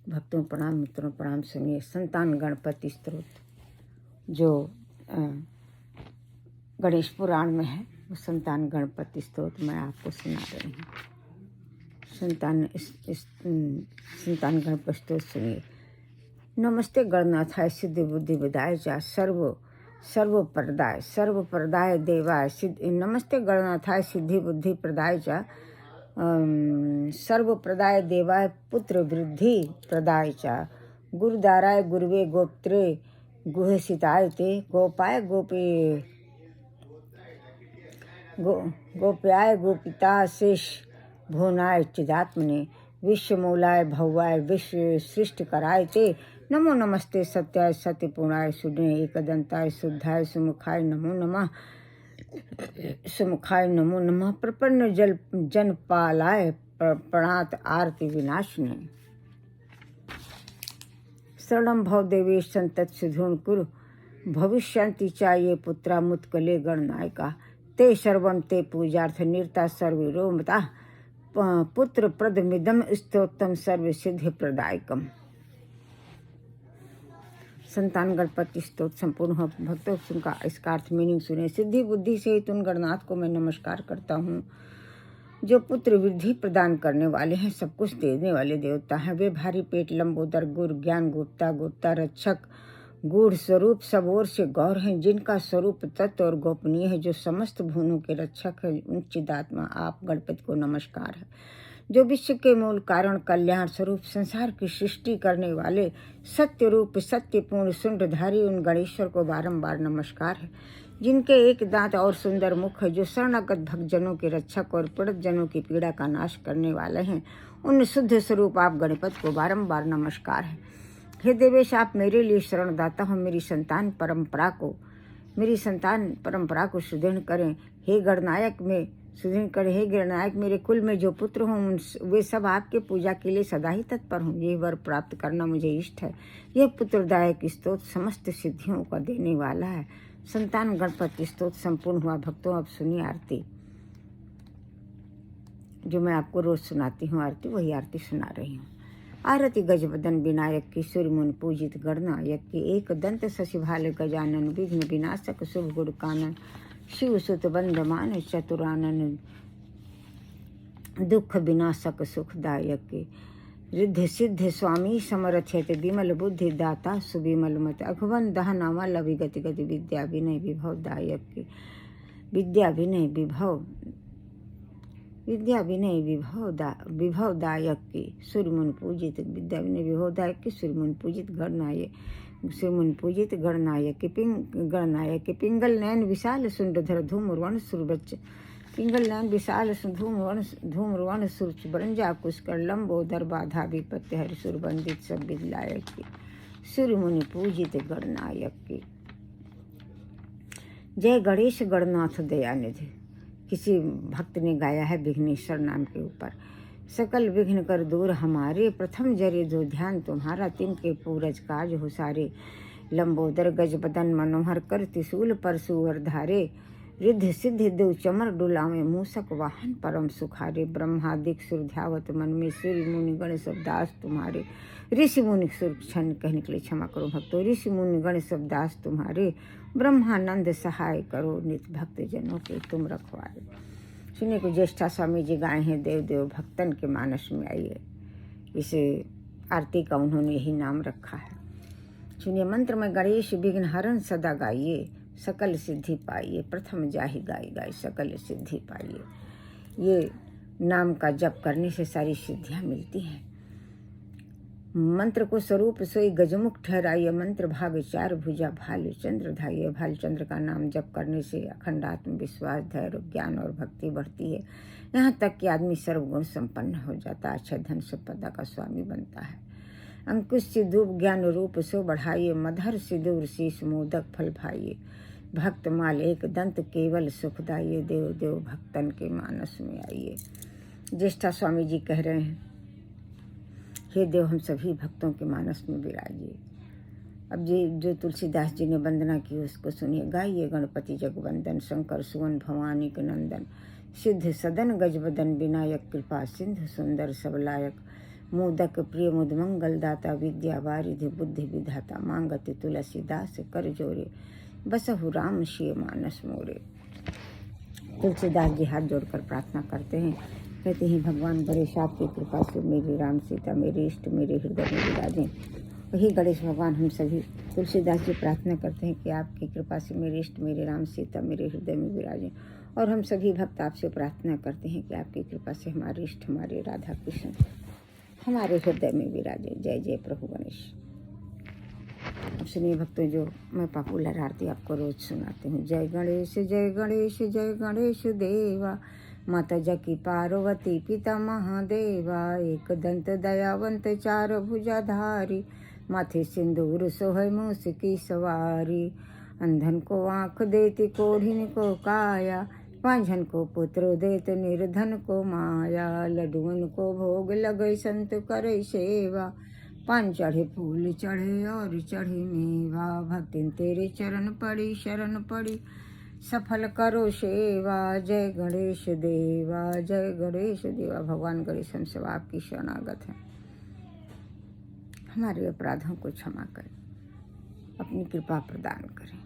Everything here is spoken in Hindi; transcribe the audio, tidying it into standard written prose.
भक्तों प्रणाम, मित्रों प्रणाम। सुनिए संतान गणपति स्तोत्र जो गणेश पुराण में है, वो संतान गणपति स्तोत्र मैं आपको सुना रही हूँ। संतान गणपति स्तोत्र सुनिए। नमस्ते गणनाथाय सिद्धि बुद्धि विदाय चा सर्व प्रदाय देवाय नमस्ते गणनाथाय सिद्धि बुद्धि प्रदाय चा सर्व प्रदाय देवाय पुत्र वृद्धि प्रदाय चा गुरुदाराय गुरुवे गोप्त्रे गुहसिताय ते गोपाय गोप्याय गोपिता शेष भुवनाय चिदात्मने विश्वमूलाय भवाय विश्व सृष्टि कराय ते नमो नमस्ते सत्याय सत्यपूर्णाय सुने एकदंताय शुद्धाय सुमुखाय नमो नमः प्रपन्न जनपालाय प्रणात आरती विनाशिने शरणं भव देवी संतत सुधून कुरु भविष्यन्ति च ये पुत्रा मुत्कले गणनायका ते सर्वं ते पूजार्थ निरता सर्वरोमता पुत्र प्रदमिदम स्तोत्रम सर्व सिद्धि प्रदायकम। संतान गणपति स्तोत्र संपूर्ण भक्तों सुनका इसका अर्थ मीनिंग सुने। सिद्धि बुद्धि से ही उन गणनाथ को मैं नमस्कार करता हूँ जो पुत्र वृद्धि प्रदान करने वाले हैं, सब कुछ देने वाले देवता हैं। वे भारी पेट लंबोदर गुर ज्ञान गुप्ता रक्षक गूढ़ स्वरूप सब ओर से गौर हैं, जिनका स्वरूप तत्व और गोपनीय है, जो समस्त भुवनों के रक्षक है। उन चिदात्मा आप गणपति को नमस्कार है, जो विश्व के मूल कारण कल्याण स्वरूप संसार की सृष्टि करने वाले सत्य रूप सत्यपूर्ण सुंडधारी उन गणेश्वर को बारंबार नमस्कार है, जिनके एक दांत और सुंदर मुख है, जो शरणागत भक्तजनों के रक्षक और पीड़ितजनों की पीड़ा का नाश करने वाले हैं। उन शुद्ध स्वरूप आप गणपति को बारंबार नमस्कार है। हे देवेश, आप मेरे लिए शरणदाता हो, मेरी संतान परंपरा को सुदृढ़ करें। हे गणनायक में सुदृढ़ करें। हे गणनायक, मेरे कुल में जो पुत्र हों वे सब आपके पूजा के लिए सदा ही तत्पर हों। ये वर प्राप्त करना मुझे इष्ट है। यह पुत्रदायक स्तोत्र समस्त सिद्धियों का देने वाला है। संतान गणपति स्तोत्र संपूर्ण हुआ। भक्तों, अब सुनिए आरती जो मैं आपको रोज सुनाती हूँ। आरती वही आरती सुना रही हूँ। आरती गजबदन विनायक की सूर्य मुनि पूजित गणनायक की एक दंत शशिभाल गजानन विघ्न विनाशक शुभ गुण कानन शिव सुत बंदमान चतुरानन दुख विनाशक सुखदायक की रिद्धि सिद्ध स्वामी समरथ्यत विमल बुद्धि दाता सुविमल मत अघवन दहना मल अभिगति गति विद्या विनय विभव दायक की विद्या विनय विभव दायक की सूर्यमुनि पूजित विद्या विनय विभव दायक की सूर्यमुनि पूजित गणनायक की पिंगल नयन विशाल सुंडधर धूम्रवर्ण सुरबच्च पिंगल नयन विशाल धूम्रवर्ण सुरच ब्रंजा पुष्कर लंबोदर बाधा विपत्ति हरि सुरबंदित सब विद्यायक की सूर्यमुनि पूजित गणनायक की। जय गणेश गणनाथ दयानिधि। किसी भक्त ने गाया है विघ्नेश्वर नाम के ऊपर। सकल विघ्न कर दूर हमारे प्रथम जरे जो ध्यान तुम्हारा तिनके पूरज काज हो सारे लंबोदर गजबदन मनोहर कर त्रिशूल पर सुवर धारे रिद्ध सिद्ध देव चमर डुलावे मूसक वाहन परम सुखारे ब्रह्मादिक सुरध्यावत मन में सूर्य मुनि गण सब दास तुम्हारे ऋषि मुनि सुर क्षण कहने के लिए क्षमा करो भक्तों। ऋषि मुनि गण सब दास तुम्हारे ब्रह्मानंद सहाय करो नित भक्त जनों के तुम रखवारे। सुनिए को ज्येष्ठा स्वामी जी गाए हैं देव देव भक्तन के मानस में आइए। इस आरती का उन्होंने यही नाम रखा है। सुनिए मंत्र में गणेश विघ्न हरण सदा गाइए सकल सिद्धि पाइए प्रथम जाहि गाई सकल सिद्धि पाइए। ये नाम का जप करने से सारी सिद्धियां मिलती हैं। मंत्र को स्वरूप सोई गजमुख ठहराइए मंत्र भाग चार भुजा भालु चंद्र धाइए। भालु चंद्र का नाम जप करने से अखंड आत्मविश्वास धैर्य ज्ञान और भक्ति बढ़ती है, यहाँ तक कि आदमी सर्वगुण संपन्न हो जाता है, अच्छा धन संपदा का स्वामी बनता है। अंकुश सिद्धूप ज्ञान रूप सो बढ़ाइए मधर सिदूर शीश मोदक फल भाइये भक्त माल एक दंत केवल सुखदाइए देव देव भक्तन के मानस में आइए। ज्येष्ठा स्वामी जी कह रहे हैं, हे देव हम सभी भक्तों के मानस में विराजिए। अब जो तुलसीदास जी ने वंदना की उसको सुनिए। गाइए गणपति जगवंदन शंकर सुवन भवानी के नंदन सिद्ध सदन गजबदन विनायक कृपा सिंधु सुंदर सबलायक मोदक प्रिय मुद मंगल दाता विद्या वारिधि बुद्धि विधाता मांगति तुलसीदास कर जोरे बसहु राम सिय मानस मोरे। तुलसीदास जी हाथ जोड़कर प्रार्थना करते हैं, कहते हैं भगवान गणेश आपकी कृपा से मेरे राम सीता मेरे इष्ट मेरे हृदय में विराजें। वही गणेश भगवान हम सभी तुलसीदास जी प्रार्थना करते हैं कि आपकी कृपा से मेरे इष्ट मेरे राम सीता मेरे हृदय में विराजें। और हम सभी भक्त आपसे प्रार्थना करते हैं कि आपकी कृपा से हमारे इष्ट हमारे राधा कृष्ण हमारे हृदय में विराजे। जय जय प्रभु गणेश। अब सुनिए भक्तों, जो मैं पॉपुलर आरती आपको रोज सुनाती हूँ। जय गणेश जय गणेश जय गणेश देवा, माता जकी पार्वती पिता महादेवा, एक दंत दयावंत चार भुजाधारी, माथे सिंदूर सोहै मूस की सवारी, अंधन को आँख देती कोढ़िन को काया, पांझन को पुत्र देत निर्धन को माया, लडुअन को भोग लगे संत करे सेवा, पान चढ़े फूल चढ़े और चढ़े मेवा, भक्तिन तेरे चरण पड़ी शरण पड़ी सफल करो सेवा। जय गणेश देवा जय गणेश देवा। भगवान गणेश हम सब आपकी शरणागत हैं, हमारे अपराधों को क्षमा करें, अपनी कृपा प्रदान करें।